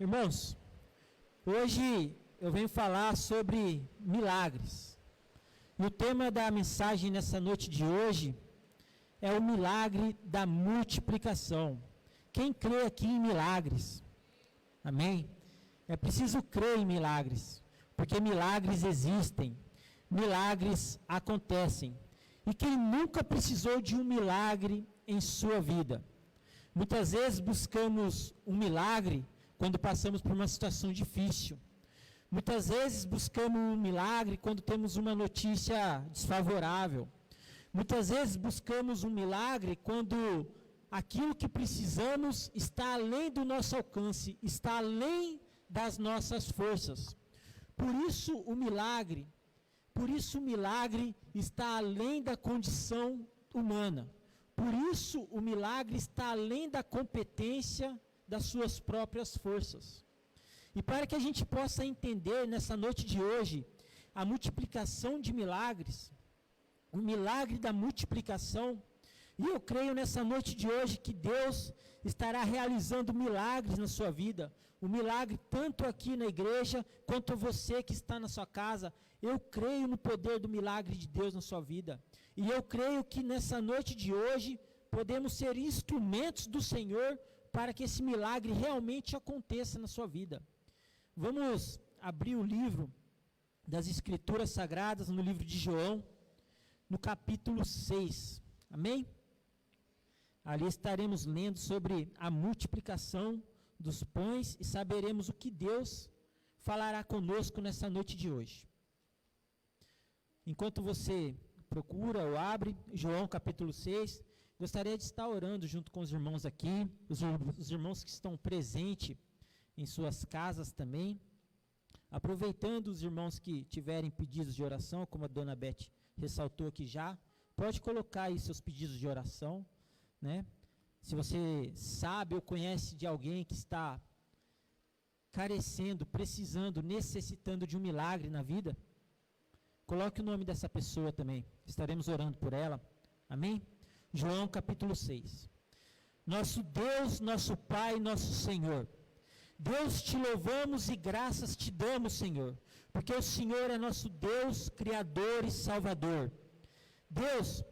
Irmãos, hoje eu venho falar sobre milagres. E o tema da mensagem nessa noite de hoje é o milagre da multiplicação. Quem crê aqui em milagres? Amém? É preciso crer em milagres, porque milagres existem, milagres acontecem. E quem nunca precisou de um milagre em sua vida? Muitas vezes buscamos um milagre quando passamos por uma situação difícil. Muitas vezes buscamos um milagre quando temos uma notícia desfavorável. Muitas vezes buscamos um milagre quando aquilo que precisamos está além do nosso alcance, está além das nossas forças. Por isso o milagre está além da condição humana. Por isso o milagre está além da competência das suas próprias forças. E para que a gente possa entender nessa noite de hoje a multiplicação de milagres, o milagre da multiplicação, e eu creio nessa noite de hoje que Deus estará realizando milagres na sua vida, um milagre tanto aqui na igreja, quanto você que está na sua casa. Eu creio no poder do milagre de Deus na sua vida, e eu creio que nessa noite de hoje podemos ser instrumentos do Senhor para que esse milagre realmente aconteça na sua vida. Vamos abrir o livro das Escrituras Sagradas, no livro de João, no capítulo 6, amém? Ali estaremos lendo sobre a multiplicação dos pães e saberemos o que Deus falará conosco nessa noite de hoje. Enquanto você procura ou abre, João capítulo 6, gostaria de estar orando junto com os irmãos aqui, os irmãos que estão presentes em suas casas também, aproveitando os irmãos que tiverem pedidos de oração, como a dona Beth ressaltou aqui já, pode colocar aí seus pedidos de oração, né? Se você sabe ou conhece de alguém que está carecendo, precisando, necessitando de um milagre na vida, coloque o nome dessa pessoa também, estaremos orando por ela, amém? João capítulo 6. Nosso Deus, nosso Pai, nosso Senhor, Deus, te louvamos e graças te damos, Senhor, porque o Senhor é nosso Deus, Criador e Salvador. Deus,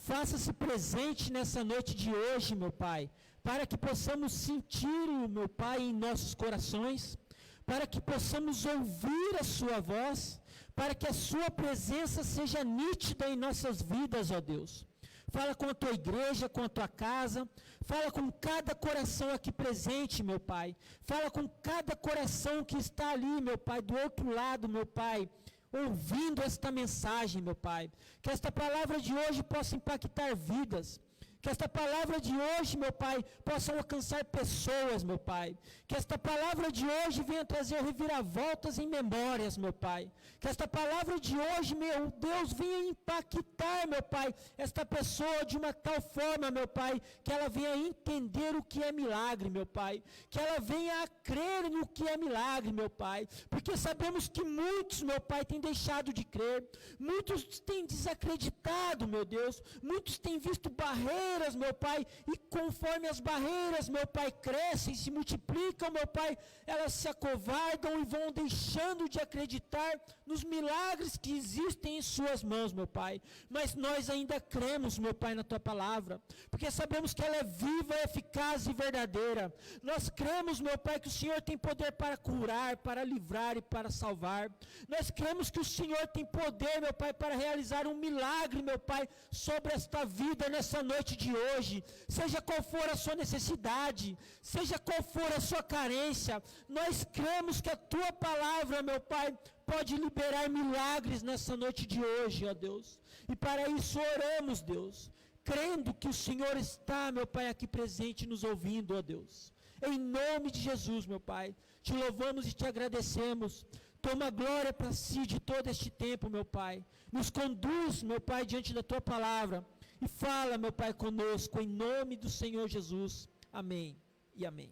faça-se presente nessa noite de hoje, meu Pai, para que possamos sentir o meu Pai em nossos corações, para que possamos ouvir a sua voz, para que a sua presença seja nítida em nossas vidas, ó Deus. Fala com a tua igreja, com a tua casa, fala com cada coração aqui presente, meu Pai. Fala com cada coração que está ali, meu Pai, do outro lado, meu Pai, ouvindo esta mensagem, meu Pai. Que esta palavra de hoje possa impactar vidas. Que esta palavra de hoje, meu Pai, possa alcançar pessoas, meu Pai. Que esta palavra de hoje venha trazer reviravoltas em memórias, meu Pai. Que esta palavra de hoje, meu Deus, venha impactar, meu Pai, esta pessoa de uma tal forma, meu Pai, que ela venha entender o que é milagre, meu Pai. Que ela venha a crer no que é milagre, meu Pai. Porque sabemos que muitos, meu Pai, têm deixado de crer. Muitos têm desacreditado, meu Deus. Muitos têm visto barreiras, meu Pai, e conforme as barreiras, meu Pai, crescem, se multiplicam, meu Pai, elas se acovardam e vão deixando de acreditar nos milagres que existem em suas mãos, meu Pai. Mas nós ainda cremos, meu Pai, na tua palavra, porque sabemos que ela é viva, eficaz e verdadeira. Nós cremos, meu Pai, que o Senhor tem poder para curar, para livrar e para salvar. Nós cremos que o Senhor tem poder, meu Pai, para realizar um milagre, meu Pai, sobre esta vida nessa noite de hoje, seja qual for a sua necessidade, seja qual for a sua carência, nós cremos que a tua palavra, meu Pai, pode liberar milagres nessa noite de hoje, ó Deus, e para isso oramos, Deus, crendo que o Senhor está, meu Pai, aqui presente, nos ouvindo, ó Deus, em nome de Jesus, meu Pai, te louvamos e te agradecemos. Toma glória para si de todo este tempo, meu Pai, nos conduz, meu Pai, diante da tua palavra, e fala, meu Pai, conosco, em nome do Senhor Jesus. Amém e amém.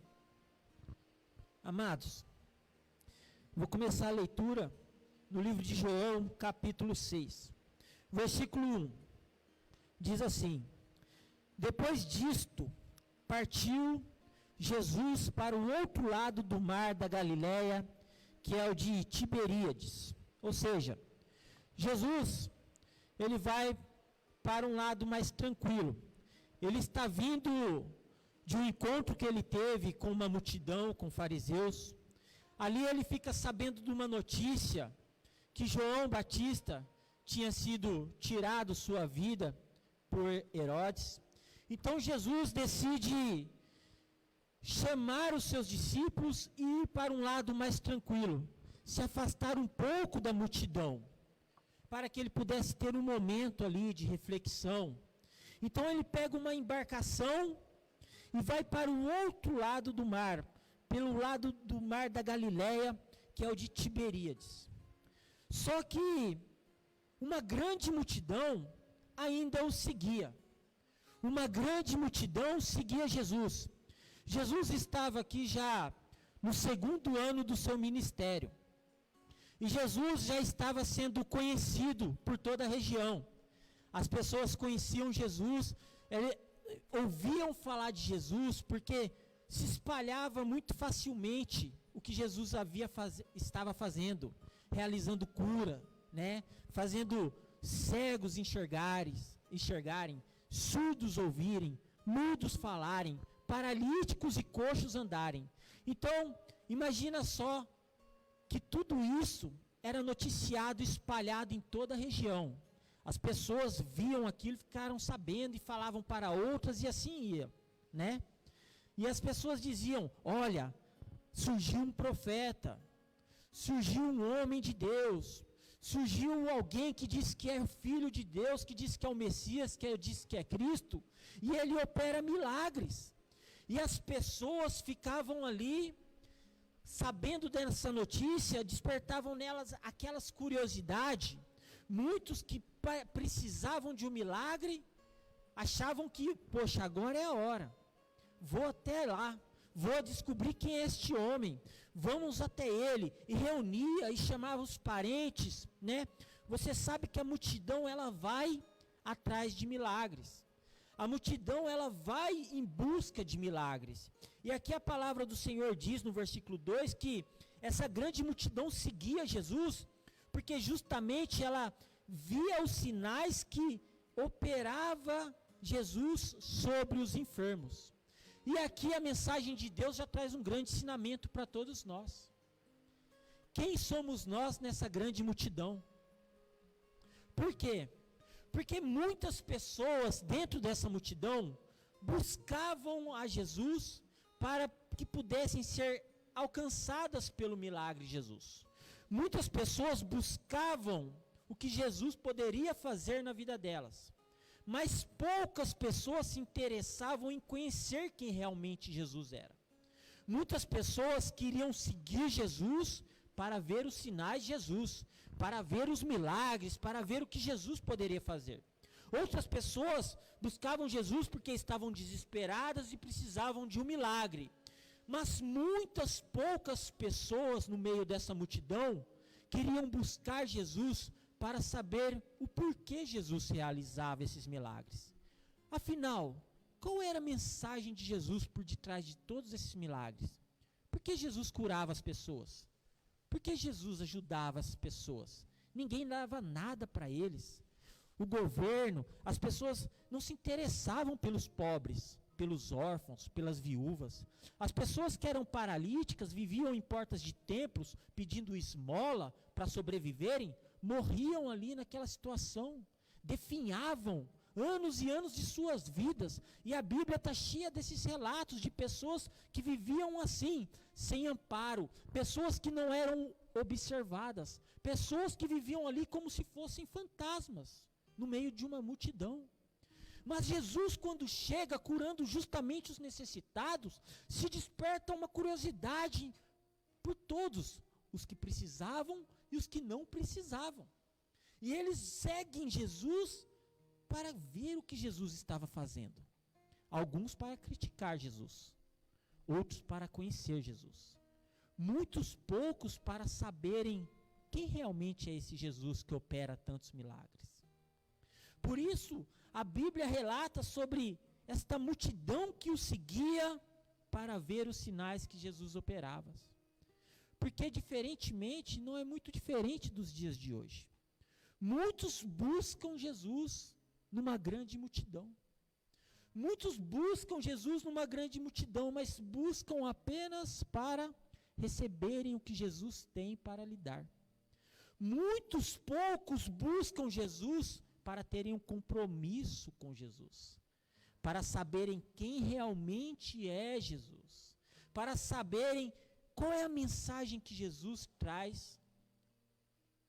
Amados, vou começar a leitura no livro de João, capítulo 6. Versículo 1. Diz assim: Depois disto, partiu Jesus para o outro lado do mar da Galileia, que é o de Tiberíades. Ou seja, Jesus, ele vai para um lado mais tranquilo. Ele está vindo de um encontro que ele teve com uma multidão, com fariseus. Ali ele fica sabendo de uma notícia que João Batista tinha sido tirado sua vida por Herodes. Então Jesus decide chamar os seus discípulos e ir para um lado mais tranquilo, se afastar um pouco da multidão, para que ele pudesse ter um momento ali de reflexão. Então ele pega uma embarcação e vai para o outro lado do mar, pelo lado do mar da Galileia, que é o de Tiberíades. Só que uma grande multidão ainda o seguia. Uma grande multidão seguia Jesus. Jesus estava aqui já no 2º ano do seu ministério. E Jesus já estava sendo conhecido por toda a região. As pessoas conheciam Jesus, ouviam falar de Jesus, porque se espalhava muito facilmente o que Jesus estava fazendo, realizando cura, né? Fazendo cegos enxergarem, surdos ouvirem, mudos falarem, paralíticos e coxos andarem. Então, imagina só que tudo isso era noticiado, espalhado em toda a região. As pessoas viam aquilo, ficaram sabendo e falavam para outras e assim ia, né? E as pessoas diziam, olha, surgiu um profeta, surgiu um homem de Deus, surgiu alguém que diz que é o Filho de Deus, que diz que é o Messias, que diz que é Cristo, e ele opera milagres. E as pessoas ficavam ali, sabendo dessa notícia, despertavam nelas aquelas curiosidades. Muitos que precisavam de um milagre, achavam que, poxa, agora é a hora. Vou até lá, vou descobrir quem é este homem, vamos até ele. E reunia e chamava os parentes, né? Você sabe que a multidão, ela vai atrás de milagres. A multidão, ela vai em busca de milagres. E aqui a palavra do Senhor diz no versículo 2 que essa grande multidão seguia Jesus, porque justamente ela via os sinais que operava Jesus sobre os enfermos. E aqui a mensagem de Deus já traz um grande ensinamento para todos nós. Quem somos nós nessa grande multidão? Por quê? Porque muitas pessoas dentro dessa multidão buscavam a Jesus para que pudessem ser alcançadas pelo milagre de Jesus. Muitas pessoas buscavam o que Jesus poderia fazer na vida delas. Mas poucas pessoas se interessavam em conhecer quem realmente Jesus era. Muitas pessoas queriam seguir Jesus para ver os sinais de Jesus, para ver os milagres, para ver o que Jesus poderia fazer. Outras pessoas buscavam Jesus porque estavam desesperadas e precisavam de um milagre. Mas poucas pessoas no meio dessa multidão queriam buscar Jesus para saber o porquê Jesus realizava esses milagres. Afinal, qual era a mensagem de Jesus por detrás de todos esses milagres? Por que Jesus curava as pessoas? Por que Jesus ajudava as pessoas? Ninguém dava nada para eles. O governo, as pessoas não se interessavam pelos pobres, pelos órfãos, pelas viúvas. As pessoas que eram paralíticas viviam em portas de templos pedindo esmola para sobreviverem, morriam ali naquela situação, definhavam anos e anos de suas vidas. E a Bíblia está cheia desses relatos de pessoas que viviam assim, sem amparo, pessoas que não eram observadas, pessoas que viviam ali como se fossem fantasmas, no meio de uma multidão. Mas Jesus, quando chega curando justamente os necessitados, se desperta uma curiosidade por todos, os que precisavam e os que não precisavam. E eles seguem Jesus para ver o que Jesus estava fazendo. Alguns para criticar Jesus, outros para conhecer Jesus. Muitos poucos para saberem quem realmente é esse Jesus que opera tantos milagres. Por isso, a Bíblia relata sobre esta multidão que o seguia para ver os sinais que Jesus operava. Porque diferentemente, não é muito diferente dos dias de hoje. Muitos buscam Jesus numa grande multidão. Muitos buscam Jesus numa grande multidão, mas buscam apenas para receberem o que Jesus tem para lhe dar. Muitos poucos buscam Jesus para terem um compromisso com Jesus, para saberem quem realmente é Jesus, para saberem qual é a mensagem que Jesus traz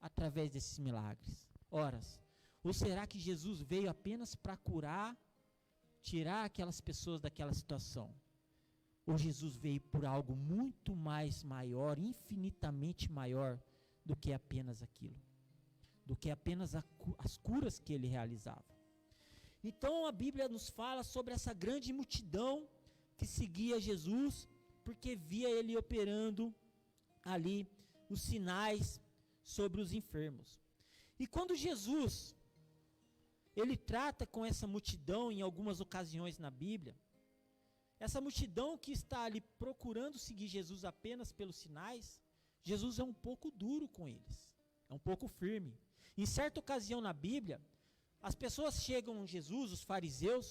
através desses milagres. Ora, ou será que Jesus veio apenas para curar, tirar aquelas pessoas daquela situação? Ou Jesus veio por algo muito mais maior, infinitamente maior do que apenas aquilo, do que apenas as curas que ele realizava? Então a Bíblia nos fala sobre essa grande multidão que seguia Jesus, porque via ele operando ali os sinais sobre os enfermos. E quando Jesus, ele trata com essa multidão em algumas ocasiões na Bíblia, essa multidão que está ali procurando seguir Jesus apenas pelos sinais, Jesus é um pouco duro com eles, é um pouco firme. Em certa ocasião na Bíblia, as pessoas chegam a Jesus, os fariseus,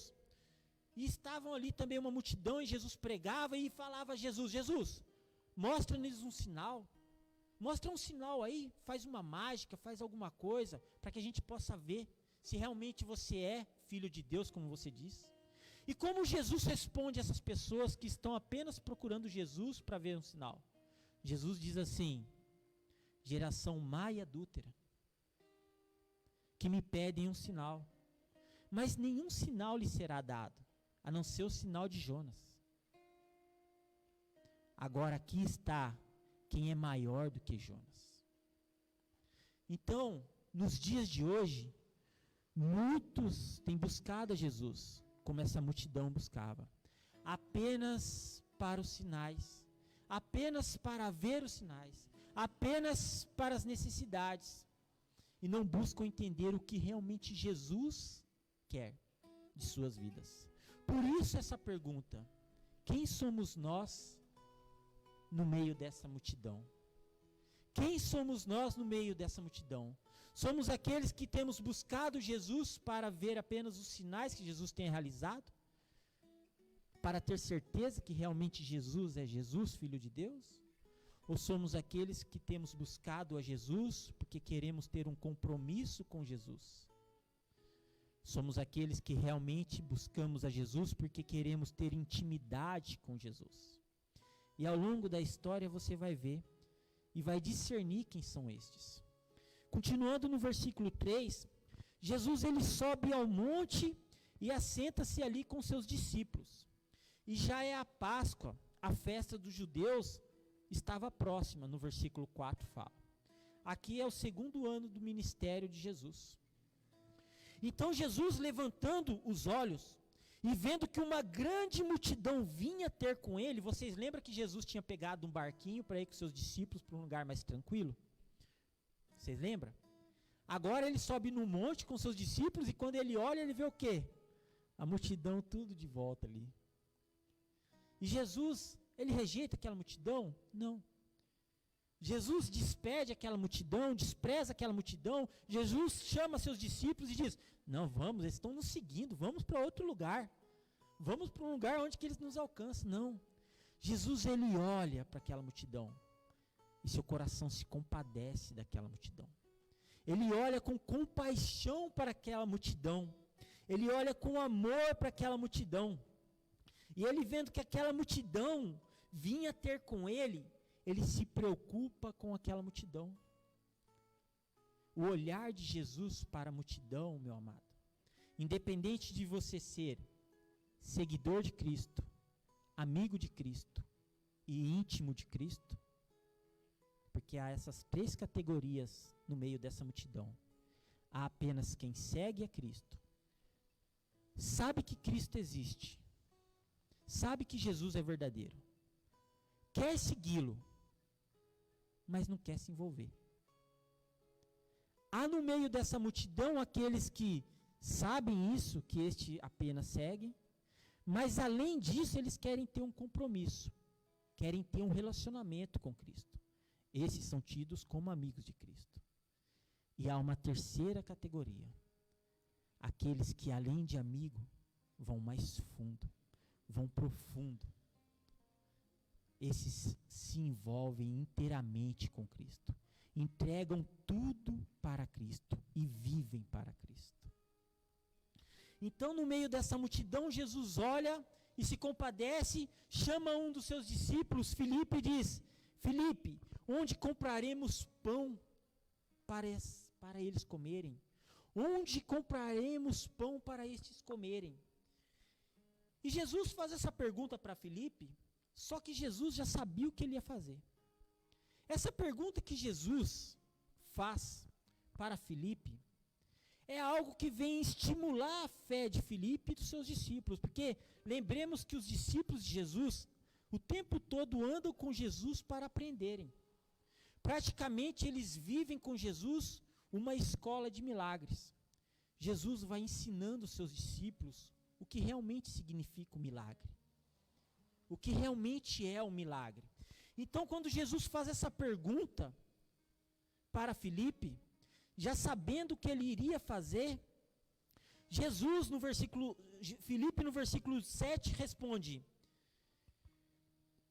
e estavam ali também uma multidão, e Jesus pregava e falava a Jesus: Jesus, mostra-nos um sinal, mostra um sinal aí, faz uma mágica, faz alguma coisa, para que a gente possa ver se realmente você é filho de Deus, como você diz. E como Jesus responde a essas pessoas que estão apenas procurando Jesus para ver um sinal? Jesus diz assim: geração má e adúltera, que me pedem um sinal, mas nenhum sinal lhe será dado, a não ser o sinal de Jonas. Agora aqui está quem é maior do que Jonas. Então, nos dias de hoje, muitos têm buscado a Jesus, como essa multidão buscava, apenas para os sinais, apenas para ver os sinais, apenas para as necessidades, e não buscam entender o que realmente Jesus quer de suas vidas. Por isso essa pergunta: quem somos nós no meio dessa multidão? Quem somos nós no meio dessa multidão? Somos aqueles que temos buscado Jesus para ver apenas os sinais que Jesus tem realizado? Para ter certeza que realmente Jesus é Jesus, Filho de Deus? Ou somos aqueles que temos buscado a Jesus porque queremos ter um compromisso com Jesus? Somos aqueles que realmente buscamos a Jesus porque queremos ter intimidade com Jesus. E ao longo da história você vai ver e vai discernir quem são estes. Continuando no versículo 3, Jesus ele sobe ao monte e assenta-se ali com seus discípulos. E já é a Páscoa, a festa dos judeus, estava próxima, no versículo 4 fala. Aqui é o segundo ano do ministério de Jesus. Então Jesus, levantando os olhos e vendo que uma grande multidão vinha ter com ele, vocês lembram que Jesus tinha pegado um barquinho para ir com seus discípulos para um lugar mais tranquilo? Vocês lembram? Agora ele sobe no monte com seus discípulos e quando ele olha, ele vê o quê? A multidão tudo de volta ali. E Jesus, ele rejeita aquela multidão? Não. Jesus despede aquela multidão, despreza aquela multidão. Jesus chama seus discípulos e diz: não, vamos, eles estão nos seguindo, vamos para outro lugar. Vamos para um lugar onde que eles nos alcançam. Não. Jesus, ele olha para aquela multidão e seu coração se compadece daquela multidão. Ele olha com compaixão para aquela multidão. Ele olha com amor para aquela multidão. E ele vendo que aquela multidão vinha ter com ele, ele se preocupa com aquela multidão. O olhar de Jesus para a multidão, meu amado, independente de você ser seguidor de Cristo, amigo de Cristo e íntimo de Cristo, porque há essas três categorias no meio dessa multidão. Há apenas quem segue a Cristo, sabe que Cristo existe, sabe que Jesus é verdadeiro, quer segui-lo, mas não quer se envolver. Há no meio dessa multidão aqueles que sabem isso, que este apenas segue, Mas além disso, eles querem ter um compromisso, querem ter um relacionamento com Cristo. Esses são tidos como amigos de Cristo. E há uma terceira categoria, aqueles que além de amigo, vão mais fundo, vão profundo. Esses se envolvem inteiramente com Cristo, entregam tudo para Cristo e vivem para Cristo. Então, no meio dessa multidão, Jesus olha e se compadece, chama um dos seus discípulos, Filipe, e diz: Filipe, onde compraremos pão para eles comerem? Onde compraremos pão para estes comerem? E Jesus faz essa pergunta para Filipe, só que Jesus já sabia o que ele ia fazer. Essa pergunta que Jesus faz para Filipe é algo que vem estimular a fé de Filipe e dos seus discípulos, porque lembremos que os discípulos de Jesus, o tempo todo andam com Jesus para aprenderem. Praticamente eles vivem com Jesus uma escola de milagres. Jesus vai ensinando os seus discípulos o que realmente significa o milagre, o que realmente é o milagre. Então, quando Jesus faz essa pergunta para Filipe, já sabendo o que ele iria fazer, Filipe no versículo 7 responde: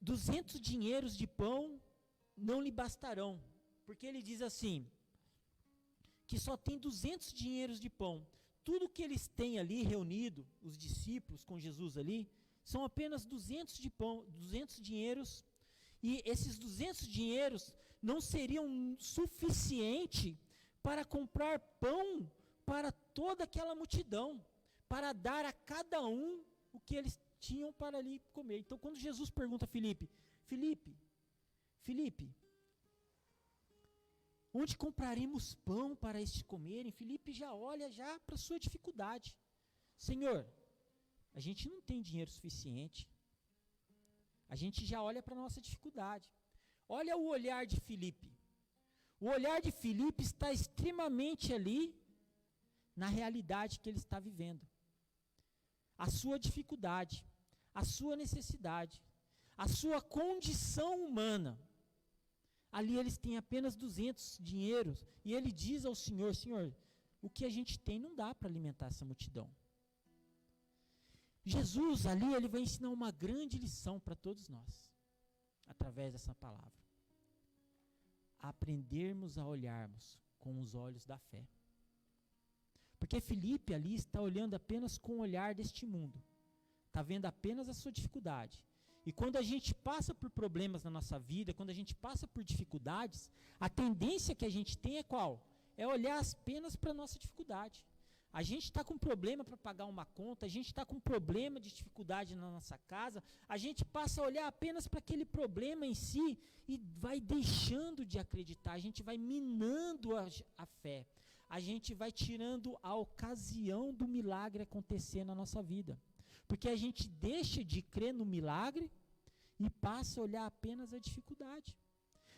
200 dinheiros de pão não lhe bastarão, porque ele diz assim, que só tem 200 dinheiros de pão. Tudo que eles têm ali reunido, os discípulos com Jesus ali, são apenas 200 de pão, 200 dinheiros, e esses 200 dinheiros não seriam suficiente para comprar pão para toda aquela multidão, para dar a cada um o que eles tinham para ali comer. Então, quando Jesus pergunta a Filipe, onde compraremos pão para estes comerem? Filipe já olha já para a sua dificuldade. Senhor, a gente não tem dinheiro suficiente. A gente já olha para a nossa dificuldade. Olha o olhar de Filipe. O olhar de Filipe está extremamente ali na realidade que ele está vivendo. A sua dificuldade, a sua necessidade, a sua condição humana. Ali eles têm apenas 200 dinheiros e ele diz ao Senhor, Senhor, o que a gente tem não dá para alimentar essa multidão. Jesus ali, ele vai ensinar uma grande lição para todos nós, através dessa palavra. Aprendermos a olharmos com os olhos da fé. Porque Filipe ali está olhando apenas com o olhar deste mundo. Está vendo apenas a sua dificuldade. E quando a gente passa por problemas na nossa vida, quando a gente passa por dificuldades, a tendência que a gente tem é qual? É olhar apenas para a nossa dificuldade. A gente está com problema para pagar uma conta, a gente está com problema de dificuldade na nossa casa, a gente passa a olhar apenas para aquele problema em si e vai deixando de acreditar, a gente vai minando a fé, a gente vai tirando a ocasião do milagre acontecer na nossa vida. Porque a gente deixa de crer no milagre e passa a olhar apenas a dificuldade.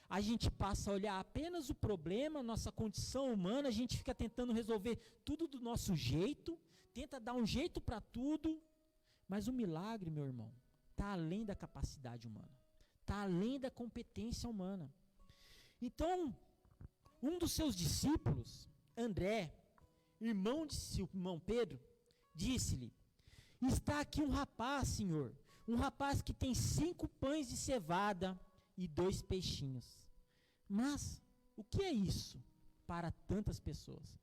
A gente passa a olhar apenas o problema, nossa condição humana, a gente fica tentando resolver tudo do nosso jeito, tenta dar um jeito para tudo, mas o milagre, meu irmão, está além da capacidade humana, está além da competência humana. Então, um dos seus discípulos, André, irmão de Simão Pedro, disse-lhe: está aqui um rapaz, Senhor, um rapaz que tem 5 pães de cevada e 2 peixinhos. Mas, o que é isso para tantas pessoas?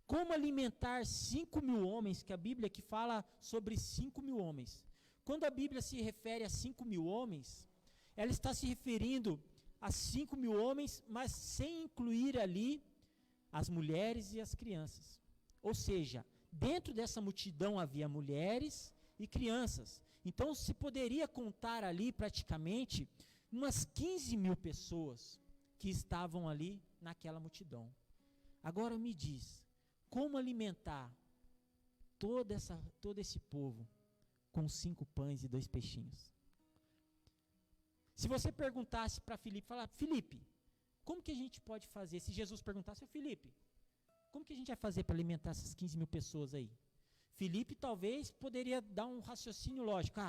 Como alimentar 5.000 homens, que a Bíblia aqui fala sobre 5.000 homens. Quando a Bíblia se refere a 5.000 homens, ela está se referindo a 5.000 homens, mas sem incluir ali as mulheres e as crianças. Ou seja, dentro dessa multidão havia mulheres e crianças. Então se poderia contar ali praticamente umas 15.000 pessoas que estavam ali naquela multidão. Agora me diz, como alimentar todo esse povo com 5 pães e 2 peixinhos? Se você perguntasse para Filipe, falar, Filipe, como que a gente pode fazer? Se Jesus perguntasse, Filipe, como que a gente vai fazer para alimentar essas 15.000 pessoas aí? Filipe talvez poderia dar um raciocínio lógico.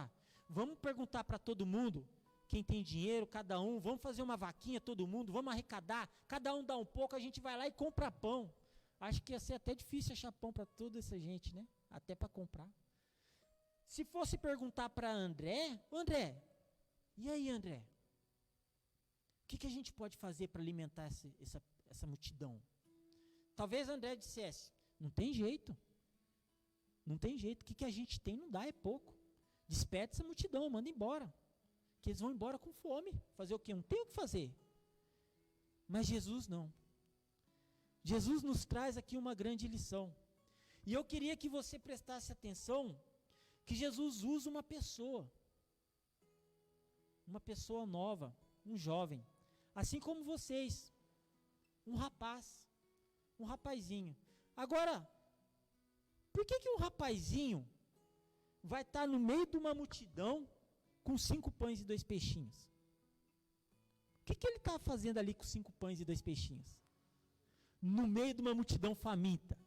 Vamos perguntar para todo mundo, quem tem dinheiro, cada um, vamos fazer uma vaquinha todo mundo, vamos arrecadar, cada um dá um pouco, a gente vai lá e compra pão. Acho que ia ser até difícil achar pão para toda essa gente, né? Até para comprar. Se fosse perguntar para André, e aí André? O que a gente pode fazer para alimentar essa multidão? Talvez André dissesse, não tem jeito. Não tem jeito, o que a gente tem não dá, é pouco. Despede essa multidão, manda embora. Que eles vão embora com fome. Fazer o quê? Não tem o que fazer. Mas Jesus não. Jesus nos traz aqui uma grande lição. E eu queria que você prestasse atenção que Jesus usa uma pessoa nova, um jovem, assim como vocês, um rapazinho. Agora, por que um rapazinho vai estar no meio de uma multidão com 5 pães e 2 peixinhos? O que ele está fazendo ali com 5 pães e 2 peixinhos? No meio de uma multidão faminta.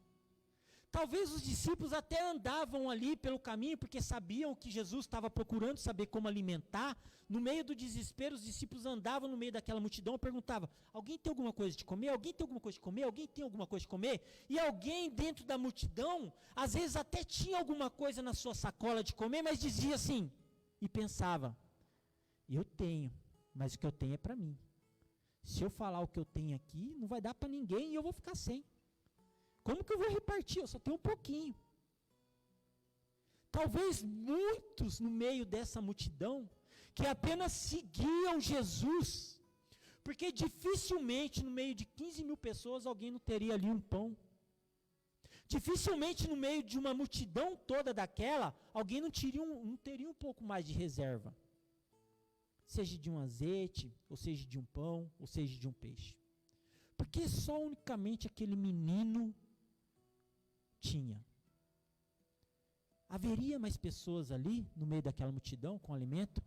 Talvez os discípulos até andavam ali pelo caminho, porque sabiam que Jesus estava procurando saber como alimentar. No meio do desespero, os discípulos andavam no meio daquela multidão e perguntavam, alguém tem alguma coisa de comer? Alguém tem alguma coisa de comer? Alguém tem alguma coisa de comer? E alguém dentro da multidão, às vezes até tinha alguma coisa na sua sacola de comer, mas dizia assim, e pensava, eu tenho, mas o que eu tenho é para mim. Se eu falar o que eu tenho aqui, não vai dar para ninguém e eu vou ficar sem. Como que eu vou repartir? Eu só tenho um pouquinho. Talvez muitos no meio dessa multidão, que apenas seguiam Jesus, porque dificilmente no meio de 15 mil pessoas alguém não teria ali um pão. Dificilmente no meio de uma multidão toda daquela, alguém não teria um pouco mais de reserva. Seja de um azeite, ou seja de um pão, ou seja de um peixe. Porque só unicamente aquele menino tinha. Haveria mais pessoas ali, no meio daquela multidão, com alimento,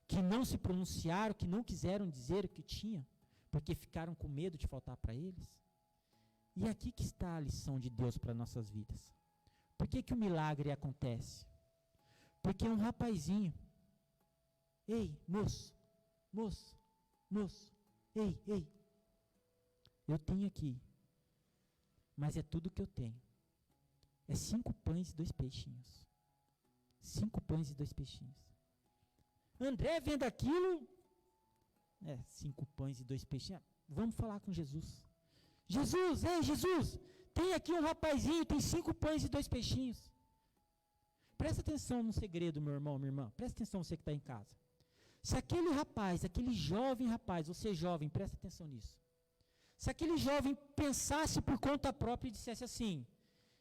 que não se pronunciaram, que não quiseram dizer o que tinha, porque ficaram com medo de faltar para eles? E aqui que está a lição de Deus para nossas vidas. Por que o milagre acontece? Porque um rapazinho, ei, moço, ei, eu tenho aqui, mas é tudo que eu tenho. É 5 pães e 2 peixinhos. 5 pães e 2 peixinhos. André vendo aquilo, 5 pães e 2 peixinhos. Vamos falar com Jesus. Jesus, tem aqui um rapazinho, tem 5 pães e 2 peixinhos. Presta atenção no segredo, meu irmão, minha irmã. Presta atenção você que está em casa. Se aquele rapaz, aquele jovem rapaz, você jovem, presta atenção nisso. Se aquele jovem pensasse por conta própria e dissesse assim,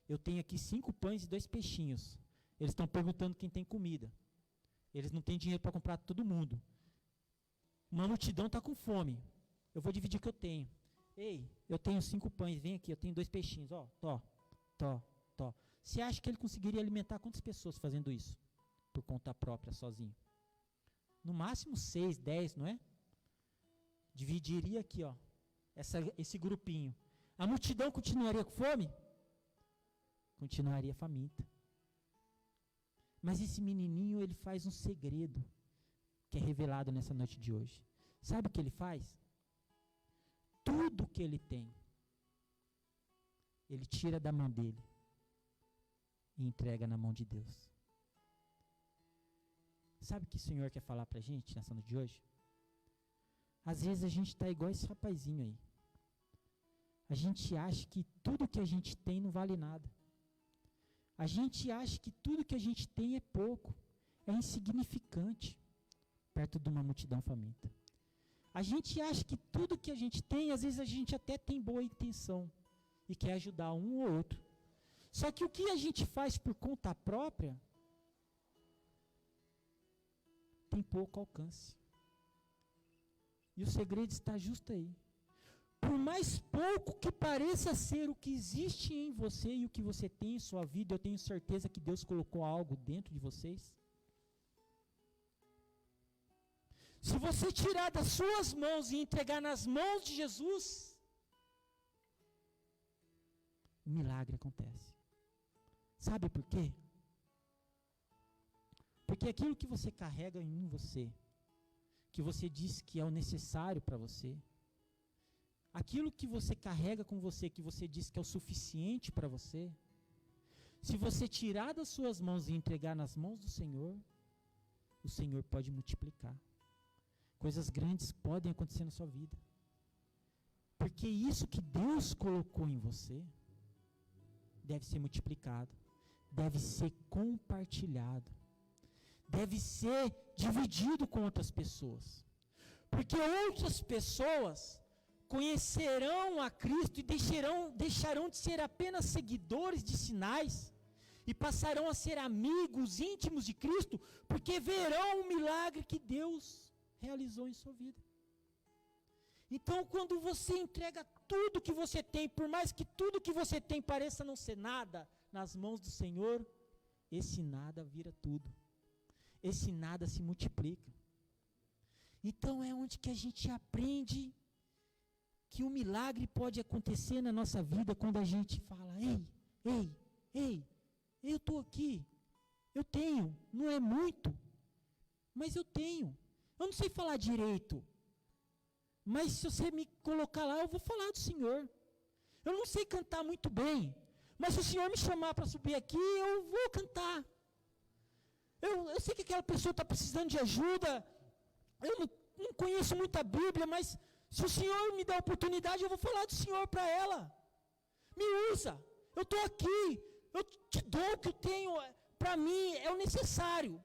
eu tenho aqui 5 pães e 2 peixinhos. Eles estão perguntando quem tem comida. Eles não têm dinheiro para comprar todo mundo. Uma multidão está com fome. Eu vou dividir o que eu tenho. Ei, eu tenho 5 pães, vem aqui, eu tenho 2 peixinhos. Tó. Você acha que ele conseguiria alimentar quantas pessoas fazendo isso? Por conta própria, sozinho? No máximo 6, 10, não é? Dividiria aqui, esse grupinho. A multidão continuaria com fome? Continuaria faminta. Mas esse menininho, ele faz um segredo que é revelado nessa noite de hoje. Sabe o que ele faz? Tudo que ele tem, ele tira da mão dele e entrega na mão de Deus. Sabe o que o Senhor quer falar pra gente nessa noite de hoje? Às vezes a gente está igual esse rapazinho aí. A gente acha que tudo que a gente tem não vale nada. A gente acha que tudo que a gente tem é pouco, é insignificante, perto de uma multidão faminta. A gente acha que tudo que a gente tem, às vezes a gente até tem boa intenção e quer ajudar um ou outro. Só que o que a gente faz por conta própria tem pouco alcance. E o segredo está justo aí. Por mais pouco que pareça ser o que existe em você e o que você tem em sua vida, eu tenho certeza que Deus colocou algo dentro de vocês. Se você tirar das suas mãos e entregar nas mãos de Jesus, o milagre acontece. Sabe por quê? Porque aquilo que você carrega em você, que você diz que é o necessário para você, aquilo que você carrega com você, que você diz que é o suficiente para você, se você tirar das suas mãos e entregar nas mãos do Senhor, o Senhor pode multiplicar. Coisas grandes podem acontecer na sua vida. Porque isso que Deus colocou em você deve ser multiplicado, deve ser compartilhado, deve ser dividido com outras pessoas. Porque outras pessoas conhecerão a Cristo e deixarão de ser apenas seguidores de sinais e passarão a ser amigos íntimos de Cristo, porque verão o milagre que Deus realizou em sua vida. Então, quando você entrega tudo que você tem, por mais que tudo que você tem pareça não ser nada, nas mãos do Senhor, esse nada vira tudo. Esse nada se multiplica. Então é onde que a gente aprende que o milagre pode acontecer na nossa vida quando a gente fala, ei, eu estou aqui, eu tenho, não é muito, mas eu tenho. Eu não sei falar direito, mas se você me colocar lá, eu vou falar do Senhor. Eu não sei cantar muito bem, mas se o Senhor me chamar para subir aqui, eu vou cantar. Eu sei que aquela pessoa está precisando de ajuda, eu não conheço muito a Bíblia, mas se o Senhor me dá a oportunidade, eu vou falar do Senhor para ela. Me usa, eu estou aqui, eu te dou o que eu tenho, para mim é o necessário.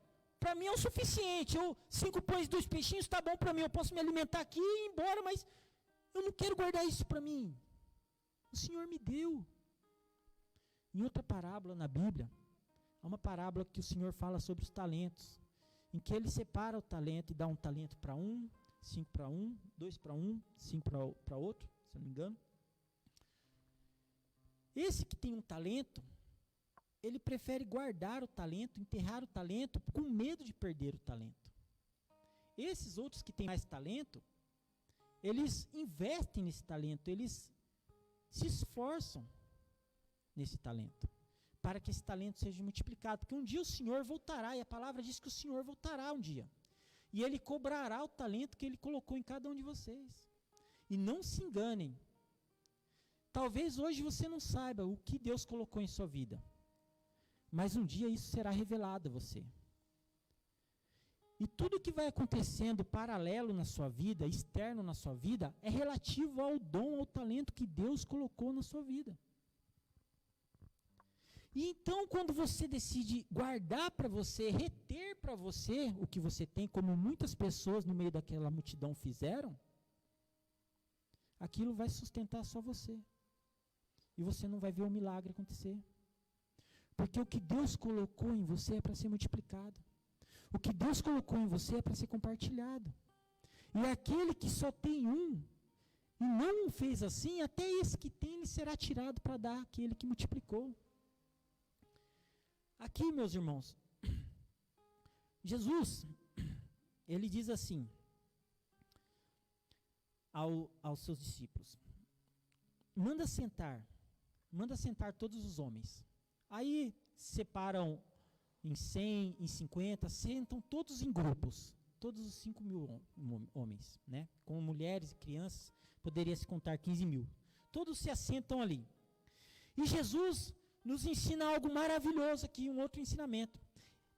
Para mim é o suficiente. 5 pães e 2 peixinhos está bom para mim. Eu posso me alimentar aqui e ir embora, mas eu não quero guardar isso para mim. O Senhor me deu. Em outra parábola na Bíblia, há uma parábola que o Senhor fala sobre os talentos, em que Ele separa o talento e dá um talento para 5 para 2 para 5 para outro, se eu não me engano. Esse que tem um talento, ele prefere guardar o talento, enterrar o talento, com medo de perder o talento. Esses outros que têm mais talento, eles investem nesse talento, eles se esforçam nesse talento, para que esse talento seja multiplicado, porque um dia o Senhor voltará, e a palavra diz que o Senhor voltará um dia, e Ele cobrará o talento que Ele colocou em cada um de vocês. E não se enganem, talvez hoje você não saiba o que Deus colocou em sua vida, mas um dia isso será revelado a você. E tudo que vai acontecendo paralelo na sua vida, externo na sua vida, é relativo ao dom, ao talento que Deus colocou na sua vida. E então, quando você decide guardar para você, reter para você o que você tem, como muitas pessoas no meio daquela multidão fizeram, aquilo vai sustentar só você. E você não vai ver o milagre acontecer. Porque o que Deus colocou em você é para ser multiplicado. O que Deus colocou em você é para ser compartilhado. E aquele que só tem um, e não fez assim, até esse que tem, ele será tirado para dar àquele que multiplicou. Aqui, meus irmãos, Jesus, ele diz assim aos seus discípulos, manda sentar todos os homens. Aí separam em 100, em 50, sentam todos em grupos, todos os 5.000 homens, né? Com mulheres e crianças, poderia se contar 15.000. Todos se assentam ali. E Jesus nos ensina algo maravilhoso aqui, um outro ensinamento.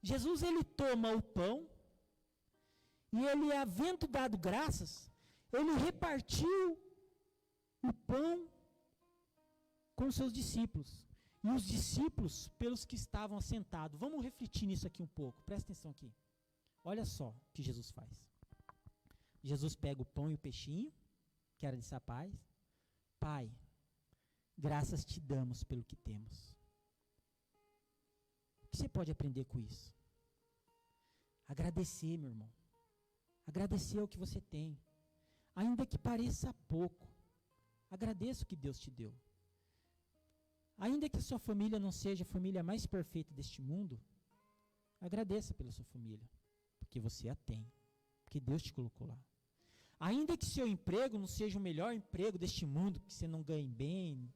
Jesus, ele toma o pão, e ele, havendo dado graças, ele repartiu o pão com os seus discípulos. E os discípulos pelos que estavam assentados. Vamos refletir nisso aqui um pouco, presta atenção aqui. Olha só o que Jesus faz. Jesus pega o pão e o peixinho, que era de sapais. Pai, graças te damos pelo que temos. O que você pode aprender com isso? Agradecer, meu irmão. Agradecer o que você tem. Ainda que pareça pouco, agradeça o que Deus te deu. Ainda que a sua família não seja a família mais perfeita deste mundo, agradeça pela sua família, porque você a tem, porque Deus te colocou lá. Ainda que seu emprego não seja o melhor emprego deste mundo, que você não ganhe bem,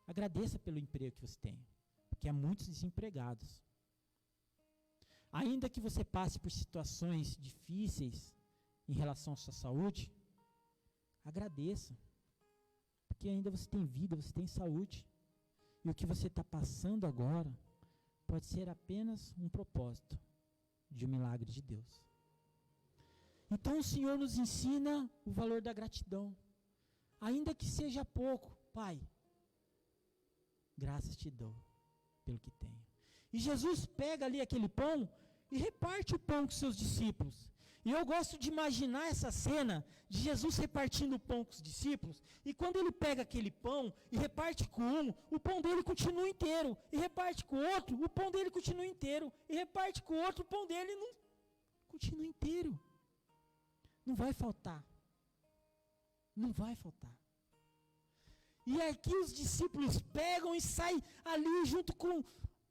agradeça pelo emprego que você tem, porque há muitos desempregados. Ainda que você passe por situações difíceis em relação à sua saúde, agradeça, porque ainda você tem vida, você tem saúde. E o que você está passando agora pode ser apenas um propósito de um milagre de Deus. Então o Senhor nos ensina o valor da gratidão. Ainda que seja pouco, Pai, graças te dou pelo que tenho. E Jesus pega ali aquele pão e reparte o pão com seus discípulos. E eu gosto de imaginar essa cena de Jesus repartindo o pão com os discípulos, e quando ele pega aquele pão e reparte com um, o pão dele continua inteiro, e reparte com o outro, o pão dele continua inteiro, e reparte com o outro, o pão dele não continua inteiro. Não vai faltar. Não vai faltar. E aqui os discípulos pegam e saem ali junto com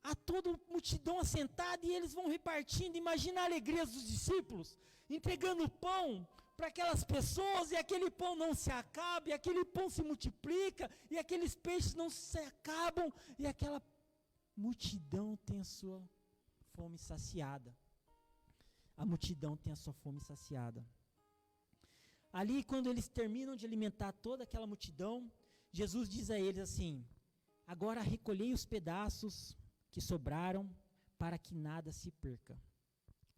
a toda a multidão assentada, e eles vão repartindo. Imagina a alegria dos discípulos, entregando pão para aquelas pessoas, e aquele pão não se acaba, e aquele pão se multiplica, e aqueles peixes não se acabam, e aquela multidão tem a sua fome saciada. A multidão tem a sua fome saciada. Ali, quando eles terminam de alimentar toda aquela multidão, Jesus diz a eles assim: agora recolhei os pedaços que sobraram, para que nada se perca.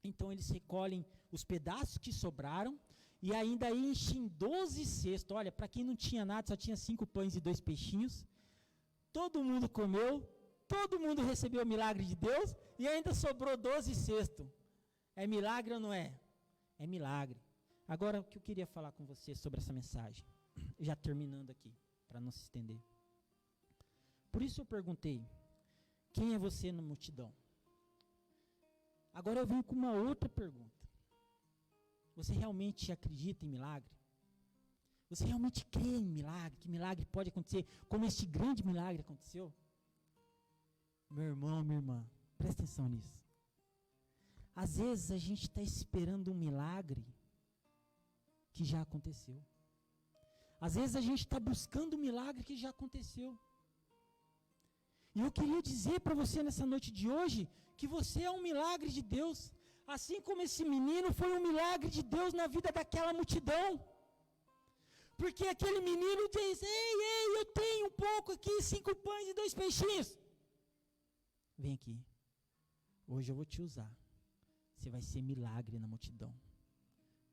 Então eles recolhem os pedaços que sobraram, e ainda enchem 12 cestos. Olha, para quem não tinha nada, só tinha 5 pães e 2 peixinhos. Todo mundo comeu, todo mundo recebeu o milagre de Deus, e ainda sobrou 12 cestos. É milagre ou não é? É milagre. Agora, o que eu queria falar com você sobre essa mensagem, já terminando aqui, para não se estender. Por isso eu perguntei, quem é você na multidão? Agora eu venho com uma outra pergunta. Você realmente acredita em milagre? Você realmente crê em milagre? Que milagre pode acontecer, como este grande milagre aconteceu? Meu irmão, minha irmã, presta atenção nisso. Às vezes a gente está esperando um milagre que já aconteceu. Às vezes a gente está buscando um milagre que já aconteceu. E eu queria dizer para você nessa noite de hoje, que você é um milagre de Deus. Assim como esse menino foi um milagre de Deus na vida daquela multidão. Porque aquele menino diz: ei, eu tenho um pouco aqui, 5 pães e 2 peixinhos. Vem aqui, hoje eu vou te usar. Você vai ser milagre na multidão.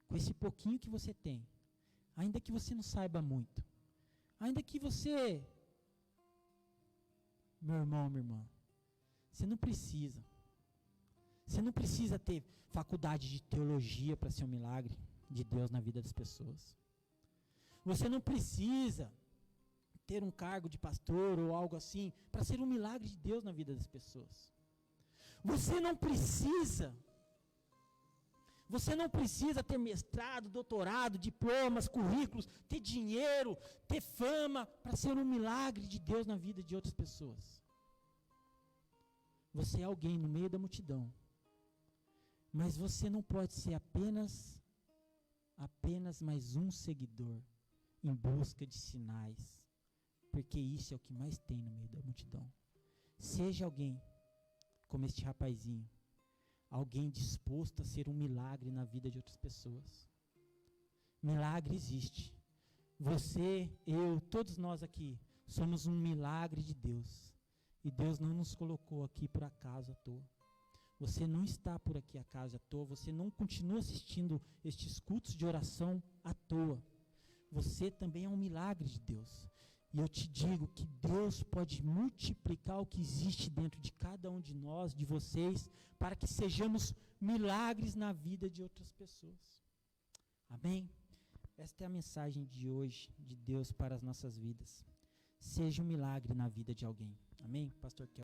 Com esse pouquinho que você tem, ainda que você não saiba muito, ainda que você, meu irmão, minha irmã, você não precisa ter faculdade de teologia para ser um milagre de Deus na vida das pessoas. Você não precisa ter um cargo de pastor ou algo assim para ser um milagre de Deus na vida das pessoas. Você não precisa ter mestrado, doutorado, diplomas, currículos, ter dinheiro, ter fama para ser um milagre de Deus na vida de outras pessoas. Você é alguém no meio da multidão, mas você não pode ser apenas mais um seguidor em busca de sinais, porque isso é o que mais tem no meio da multidão. Seja alguém como este rapazinho, alguém disposto a ser um milagre na vida de outras pessoas. Milagre existe. Você, eu, todos nós aqui somos um milagre de Deus. E Deus não nos colocou aqui por acaso à toa. Você não está por aqui acaso à toa. Você não continua assistindo estes cultos de oração à toa. Você também é um milagre de Deus. E eu te digo que Deus pode multiplicar o que existe dentro de cada um de nós, de vocês, para que sejamos milagres na vida de outras pessoas. Amém? Esta é a mensagem de hoje, de Deus para as nossas vidas. Seja um milagre na vida de alguém. Amém? Pastor Kel.